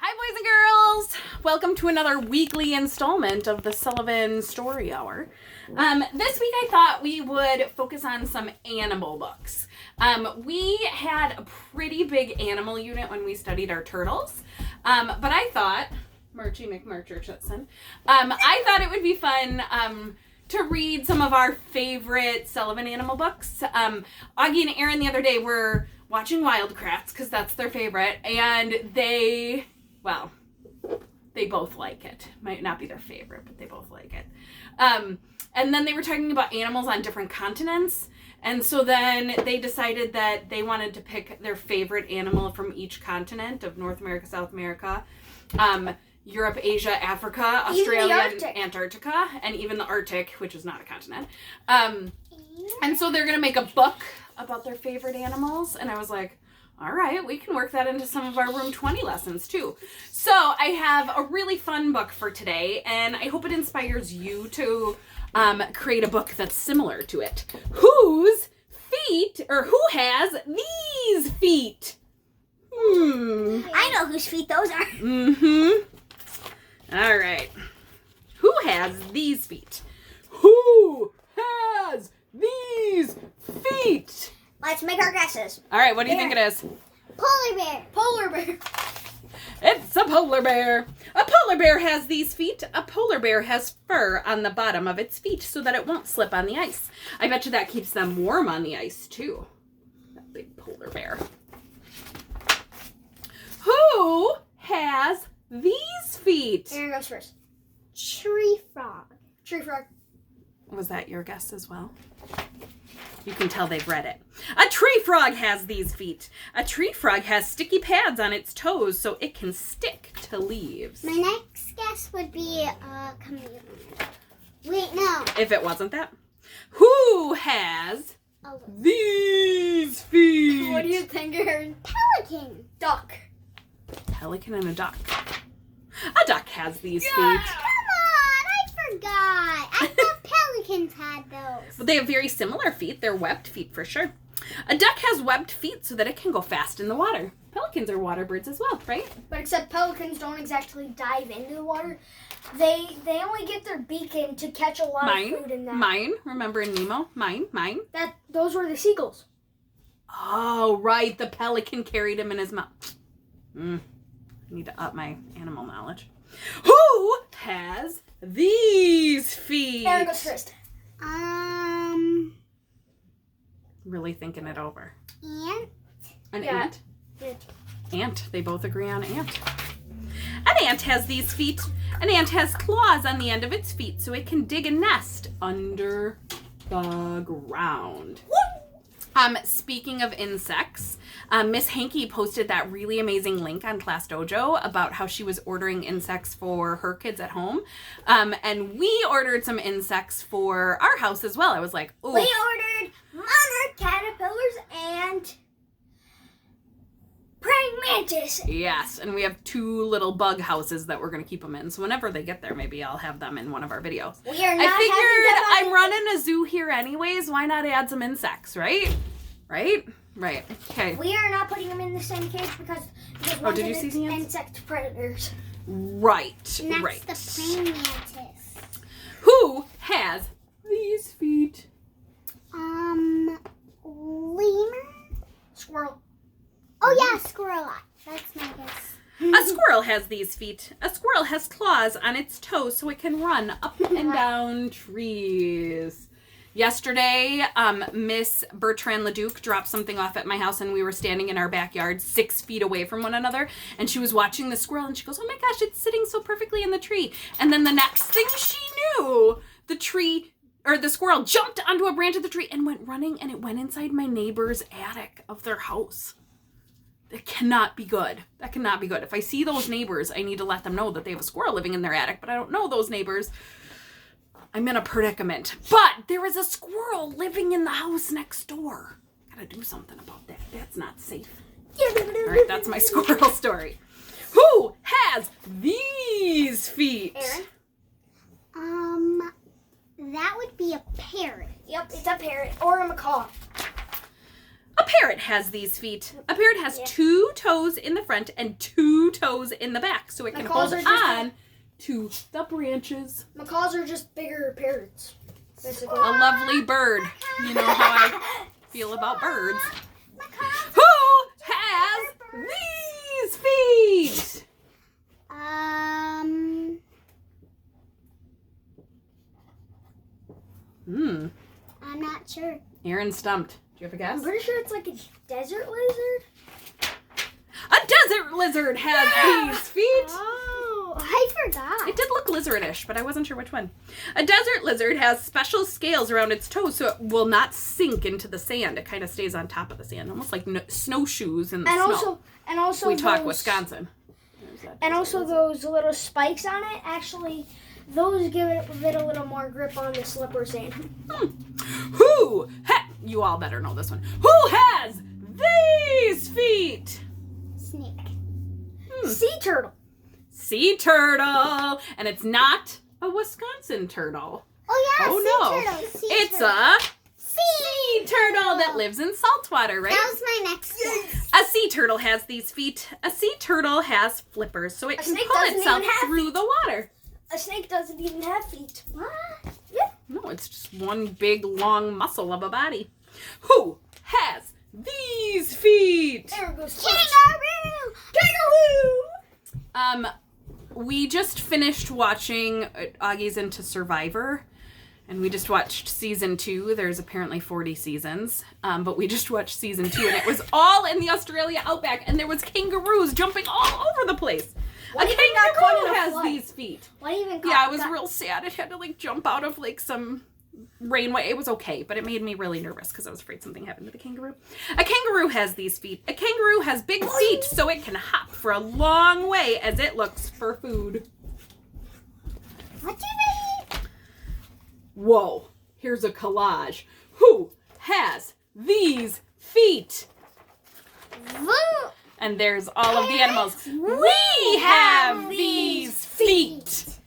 Hi, boys and girls! Welcome to another weekly installment of the Sullivan Story Hour. This week I thought we would focus on some animal books. We had a pretty big animal unit when we studied our turtles, but I thought, Marchie McMurchison, I thought it would be fun to read some of our favorite Sullivan animal books. Augie and Aaron the other day were watching Wildcrafts because that's their favorite, and they both like it. Might not be their favorite, but they both like it. And then they were talking about animals on different continents, and so then they decided that they wanted to pick their favorite animal from each continent of North America, South America, Europe, Asia, Africa, Australia, and Antarctica, and even the Arctic, which is not a continent. And so they're going to make a book about their favorite animals, and I was like, all right, we can work that into some of our Room 20 lessons too. So I have a really fun book for today, and I hope it inspires you to create a book that's similar to it. Who has these feet? I know whose feet those are. All right. Who has these feet? Who has these feet? Let's make our guesses. All right, what do you think it is? Polar bear. Polar bear. It's a polar bear. A polar bear has these feet. A polar bear has fur on the bottom of its feet so that it won't slip on the ice. I bet you that keeps them warm on the ice, too. That big polar bear. Who has these feet? Aaron goes first. Tree frog. Tree frog. Was that your guess as well? You can tell they've read it. A tree frog has these feet. A tree frog has sticky pads on its toes so it can stick to leaves. My next guess would be a chameleon. Wait, no. If it wasn't that. Who has these feet? What do you think, Aaron? Pelican. Duck. Pelican and a duck. A duck has these feet. Come on, I forgot. I thought pelicans had those. But they have very similar feet. They're webbed feet for sure. A duck has webbed feet so that it can go fast in the water. Pelicans are water birds as well, right? But except pelicans don't exactly dive into the water. They only get their beak in to catch a lot of food in that. Mine. Remember in Nemo? Mine. Those were the seagulls. Oh, right. The pelican carried him in his mouth. I need to up my animal knowledge. Who has these feet? Aaron goes first. Really thinking it over. Ant. An Yeah. ant? Ant. They both agree on ant. An ant has these feet. An ant has claws on the end of its feet so it can dig a nest under the ground. Speaking of insects, Miss Hankey posted that really amazing link on Class Dojo about how she was ordering insects for her kids at home. And we ordered some insects for our house as well. I was like, ooh. We ordered monarch caterpillars and Praying mantis. Yes, and we have 2 little bug houses that we're going to keep them in. So whenever they get there, maybe I'll have them in one of our videos. we are not I figured having I'm running a zoo here anyways. Why not add some insects, right? Right. Okay. We are not putting them in the same cage because one's did you see the ants? insect predators. Right. And Right. that's the praying mantis. Who has these feet? Lemur? Squirrel. Oh yeah, squirrel. That's my guess. A squirrel has these feet. A squirrel has claws on its toes so it can run up and down trees. Yesterday, Miss Bertrand Leduc dropped something off at my house and we were standing in our backyard 6 feet away from one another, and she was watching the squirrel and she goes, oh my gosh, it's sitting so perfectly in the tree. And then the next thing she knew, the squirrel jumped onto a branch of the tree and went running, and it went inside my neighbor's attic of their house. That cannot be good. That cannot be good. If I see those neighbors, I need to let them know that they have a squirrel living in their attic, but I don't know those neighbors. I'm in a predicament. But there is a squirrel living in the house next door. Gotta do something about that. That's not safe. All right, that's my squirrel story. Who has these feet? Aaron? That would be a parrot. Yep, it's a parrot or a macaw. A parrot has these feet. A parrot has 2 toes in the front and 2 toes in the back, so it can hold on to the branches. Macaws are just bigger parrots, basically. A lovely bird. You know how I feel about birds. Who has these feet? I'm not sure. Aaron stumped. Do you have a guess? I'm pretty sure it's like a desert lizard. A desert lizard has these feet. Oh, I forgot. It did look lizardish, but I wasn't sure which one. A desert lizard has special scales around its toes so it will not sink into the sand. It kind of stays on top of the sand, almost like snowshoes in the snow. And also we talk Wisconsin. And also those little spikes on it, actually, those give it a little more grip on the slippery sand. You all better know this one. Who has these feet? Snake. Sea turtle. Sea turtle. And it's not a Wisconsin turtle. Oh, yeah, Oh, sea no. turtle. Sea It's turtle. a sea turtle that lives in saltwater, right? That was my next guess. A sea turtle has these feet. A sea turtle has flippers, so it can snake pull doesn't itself even have through the water. A snake doesn't even have feet. What? No, it's just one big, long muscle of a body. Who has these feet? There goes Kangaroo! Kangaroo! We just finished watching Augie's Into Survivor, and we just watched season 2. There's apparently 40 seasons, but we just watched season 2, and it was all in the Australia outback, and there was kangaroos jumping all over the place. What a even got caught in kangaroo a has flood? these feet. What even Yeah, it was real sad. It had to jump out of some rainway. It was okay, but it made me really nervous because I was afraid something happened to the kangaroo. A kangaroo has these feet. A kangaroo has big feet so it can hop for a long way as it looks for food. What do they eat? Whoa, here's a collage. Who has these feet? And there's all of the animals. We have these feet.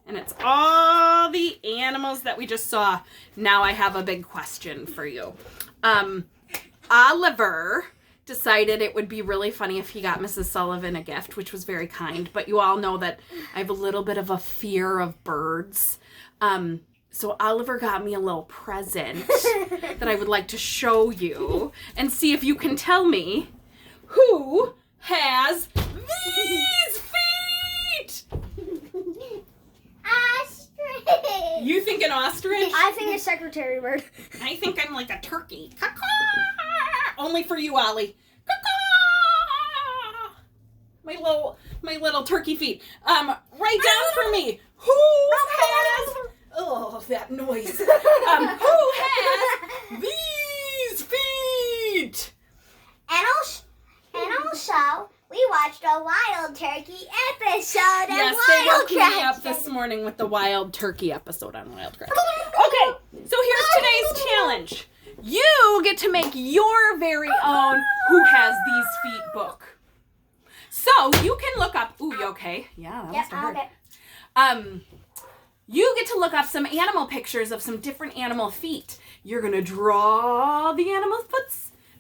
And it's all the animals that we just saw. Now I have a big question for you. Oliver decided it would be really funny if he got Mrs. Sullivan a gift, which was very kind. But you all know that I have a little bit of a fear of birds. So Oliver got me a little present that I would like to show you and see if you can tell me who has these feet. Ostrich. You think an ostrich? I think a secretary bird. I think I'm like a turkey. Caw-caw! Only for you, Ollie. Caw-caw! My little turkey feet. Write down for me. Who has? Oh, that noise. Who has these feet? And also, we watched a Wild Turkey episode of Yes, they woke me up Wildcraft. this morning with the Wild Turkey episode on Wildcraft. Okay, so here's today's challenge. You get to make your very own Who Has These Feet book. So you can look up. Ooh, you okay? Yeah, that must have hurt. Okay. You get to look up some animal pictures of some different animal feet. You're gonna draw the animal's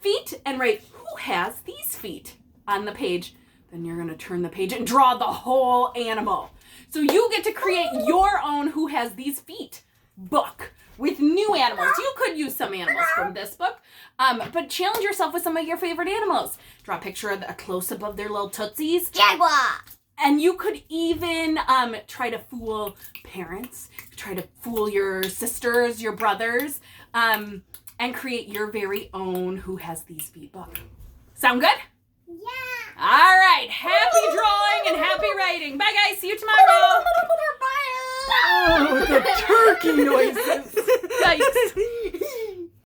feet and write who has these feet on the page. Then you're gonna turn the page and draw the whole animal. So you get to create your own Who Has These Feet book with new animals. You could use some animals from this book, but challenge yourself with some of your favorite animals. Draw a picture of a close-up of their little tootsies. Jaguar. And you could even try to fool parents, try to fool your sisters, your brothers, and create your very own Who Has These Feet book. Sound good? Yeah. All right. Happy drawing and happy writing. Bye, guys. See you tomorrow. Bye. Oh, the turkey noises. Yikes.